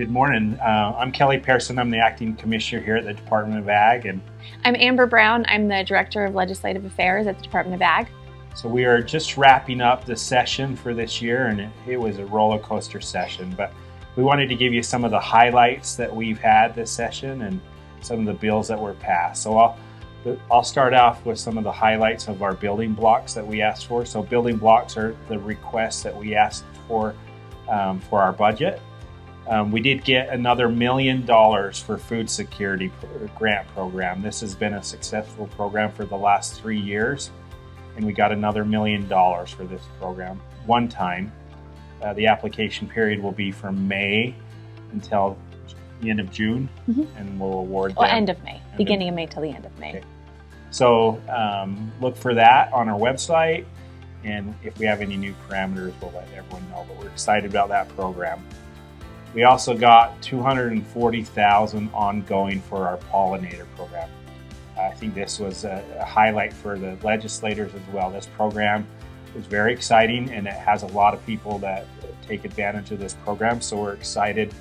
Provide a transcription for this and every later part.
Good morning. I'm Kelly Pehrson. I'm the acting commissioner here at the Department of Ag. And I'm Amber Brown. I'm the Director of Legislative Affairs at the Department of Ag. so we are just wrapping up the session for this year, and it was a roller coaster session. But we wanted to give you some of the highlights that we've had this session and some of the bills that were passed. So I'll start off with some of the highlights of our building blocks that we asked for. So building blocks are the requests that we asked for our budget. We did get another $1 million for food security grant program. This has been a successful program for the last 3 years, and we got another $1 million for this program one time. The application period will be from May until the end of June, and we'll award them. End of May, beginning of May till the end of May. Okay. So look for that on our website, and if we have any new parameters, we'll let everyone know. But we're excited about that program. We also got $240,000 ongoing for our pollinator program. I think this was a highlight for the legislators as well. This program is very exciting, and it has a lot of people that take advantage of this program. So we're excited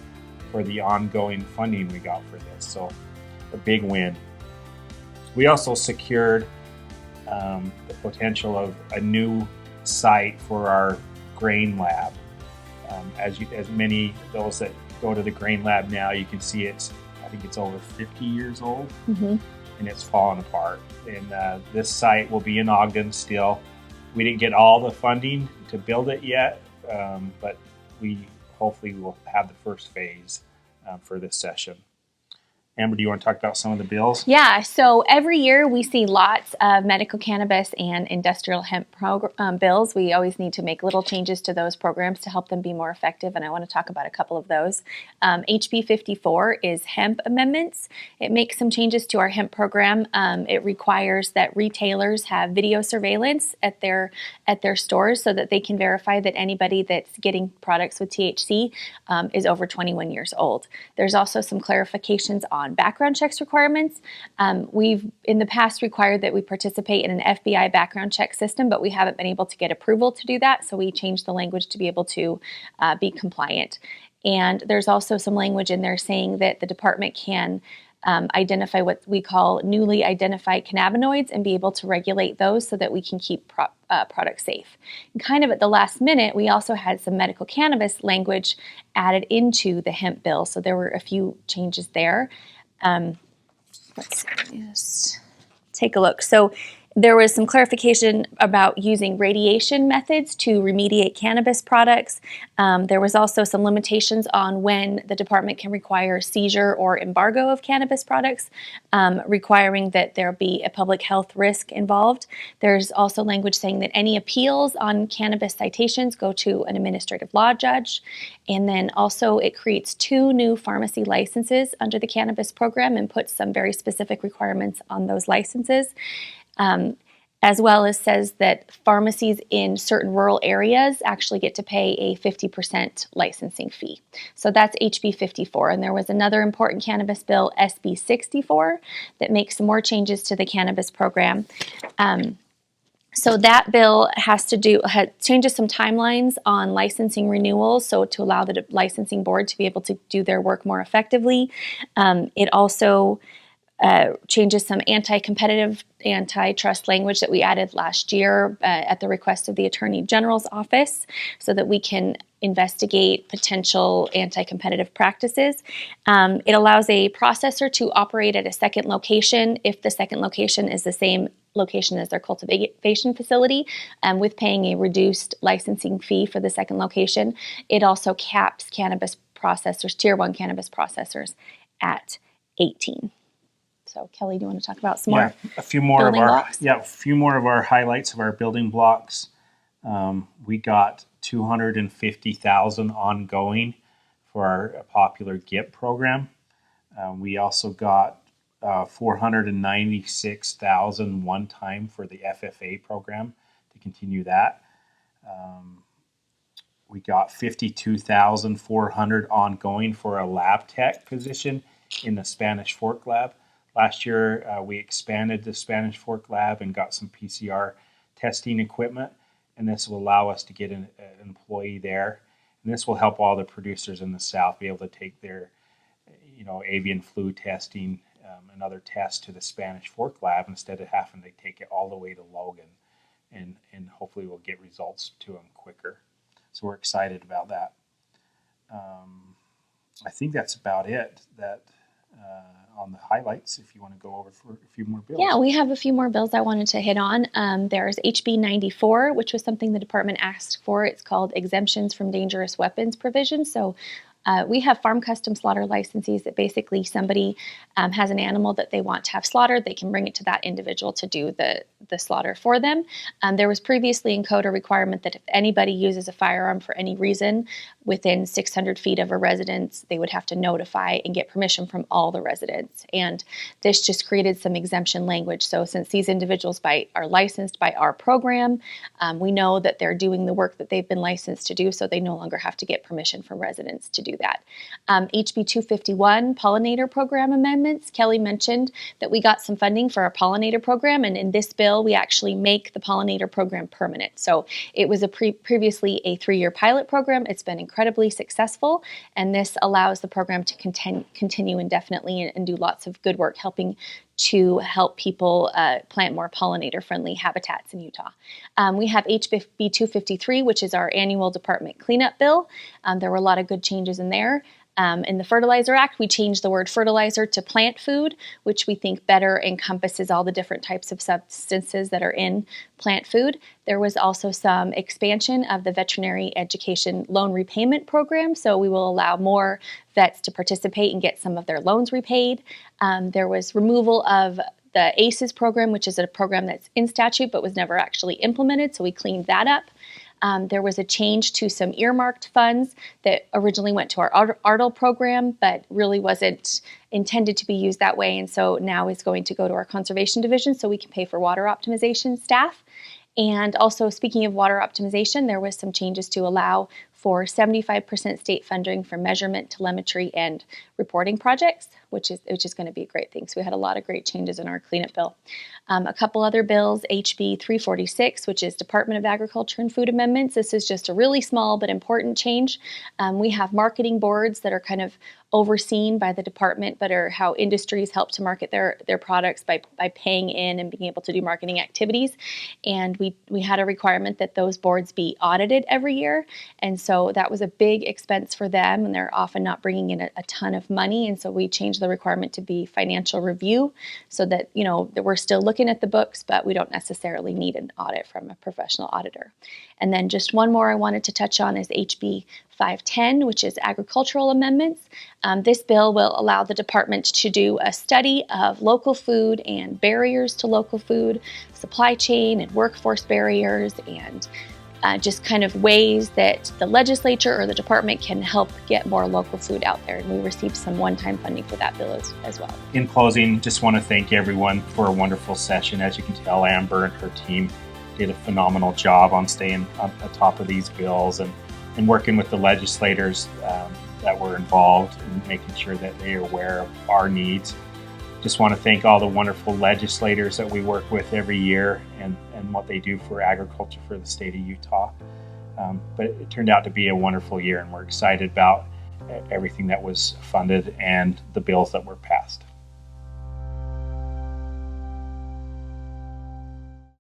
for the ongoing funding we got for this. So a big win. We also secured the potential of a new site for our grain lab. As many of those that go to the grain lab now, you can see I think it's over 50 years old, and it's fallen apart. And this site will be in Ogden still. We didn't get all the funding to build it yet, but we hopefully will have the first phase for this session. Amber, do you want to talk about some of the bills? Yeah, so every year we see lots of medical cannabis and industrial hemp bills. We always need to make little changes to those programs to help them be more effective, and I want to talk about a couple of those. HB 54 is hemp amendments. It makes some changes to our hemp program. It requires that retailers have video surveillance at their stores so that they can verify that anybody that's getting products with THC is over 21 years old. There's also some clarifications on background checks requirements. We've in the past required that we participate in an FBI background check system, but we haven't been able to get approval to do that, so we changed the language to be able to be compliant. And there's also some language in there saying that the department can identify what we call newly identified cannabinoids and be able to regulate those so that we can keep products safe. And kind of at the last minute, we also had some medical cannabis language added into the hemp bill, so there were a few changes there. Let's just take a look. So there was some clarification about using radiation methods to remediate cannabis products. There was also some limitations on when the department can require seizure or embargo of cannabis products, requiring that there be a public health risk involved. There's also language saying that any appeals on cannabis citations go to an administrative law judge. And then also it creates 2 new pharmacy licenses under the cannabis program and puts some very specific requirements on those licenses. As well as says that pharmacies in certain rural areas actually get to pay a 50% licensing fee. So that's HB 54. And there was another important cannabis bill, SB 64, that makes some more changes to the cannabis program. So that bill changes some timelines on licensing renewals, so to allow the licensing board to be able to do their work more effectively. It also changes some anti-competitive, antitrust language that we added last year at the request of the Attorney General's office so that we can investigate potential anti-competitive practices. It allows a processor to operate at a second location if the second location is the same location as their cultivation facility, with paying a reduced licensing fee for the second location. It also caps cannabis processors, Tier 1 cannabis processors, at 18. So, Kelly, do you want to talk about some more? A few more of our highlights of our building blocks. We got $250,000 ongoing for our popular GIP program. We also got $496,000 one time for the FFA program to continue that. We got $52,400 ongoing for a lab tech position in the Spanish Fork lab. Last year, we expanded the Spanish Fork lab and got some PCR testing equipment, and this will allow us to get an employee there. And this will help all the producers in the South be able to take their, avian flu testing and other tests to the Spanish Fork lab instead of having to take it all the way to Logan. And hopefully we'll get results to them quicker. So we're excited about that. I think that's about it on the highlights, if you want to go over for a few more bills. Yeah, we have a few more bills I wanted to hit on. There's HB 94, which was something the department asked for. It's called Exemptions from Dangerous Weapons Provision. So we have farm custom slaughter licensees that basically somebody has an animal that they want to have slaughtered. They can bring it to that individual to do the slaughter for them. There was previously in code a requirement that if anybody uses a firearm for any reason within 600 feet of a residence, they would have to notify and get permission from all the residents. And this just created some exemption language. So since these individuals are licensed by our program, we know that they're doing the work that they've been licensed to do, so they no longer have to get permission from residents to do that. HB 251 pollinator program amendments. Kelly mentioned that we got some funding for our pollinator program, and in this bill we actually make the pollinator program permanent. So it was previously a 3-year pilot program. It's been incredibly successful, and this allows the program to continue indefinitely and do lots of good work helping people plant more pollinator-friendly habitats in Utah. We have HB 253, which is our annual department cleanup bill. There were a lot of good changes in there. In the Fertilizer Act, we changed the word fertilizer to plant food, which we think better encompasses all the different types of substances that are in plant food. There was also some expansion of the veterinary education loan repayment program, so we will allow more vets to participate and get some of their loans repaid. There was removal of the ACEs program, which is a program that's in statute but was never actually implemented, so we cleaned that up. There was a change to some earmarked funds that originally went to our ARTL program, but really wasn't intended to be used that way, and so now is going to go to our conservation division so we can pay for water optimization staff. And also, speaking of water optimization, there was some changes to allow for 75% state funding for measurement, telemetry, and reporting projects, which is going to be a great thing. So we had a lot of great changes in our cleanup bill. A couple other bills, HB 346, which is Department of Agriculture and Food Amendments. This is just a really small but important change. We have marketing boards that are kind of overseen by the department, but are how industries help to market their products by paying in and being able to do marketing activities. And we had a requirement that those boards be audited every year. And so that was a big expense for them, and they're often not bringing in a ton of money. And so we changed the requirement to be financial review so that, that we're still looking at the books, but we don't necessarily need an audit from a professional auditor. And then just one more I wanted to touch on is HB 510, which is agricultural amendments. This bill will allow the department to do a study of local food and barriers to local food, supply chain and workforce barriers, and just kind of ways that the legislature or the department can help get more local food out there. And we received some one-time funding for that bill as well. In closing, just want to thank everyone for a wonderful session. As you can tell, Amber and her team did a phenomenal job on staying on top of these bills and working with the legislators that were involved and making sure that they are aware of our needs. Just want to thank all the wonderful legislators that we work with every year and what they do for agriculture for the state of Utah. But it turned out to be a wonderful year, and we're excited about everything that was funded and the bills that were passed.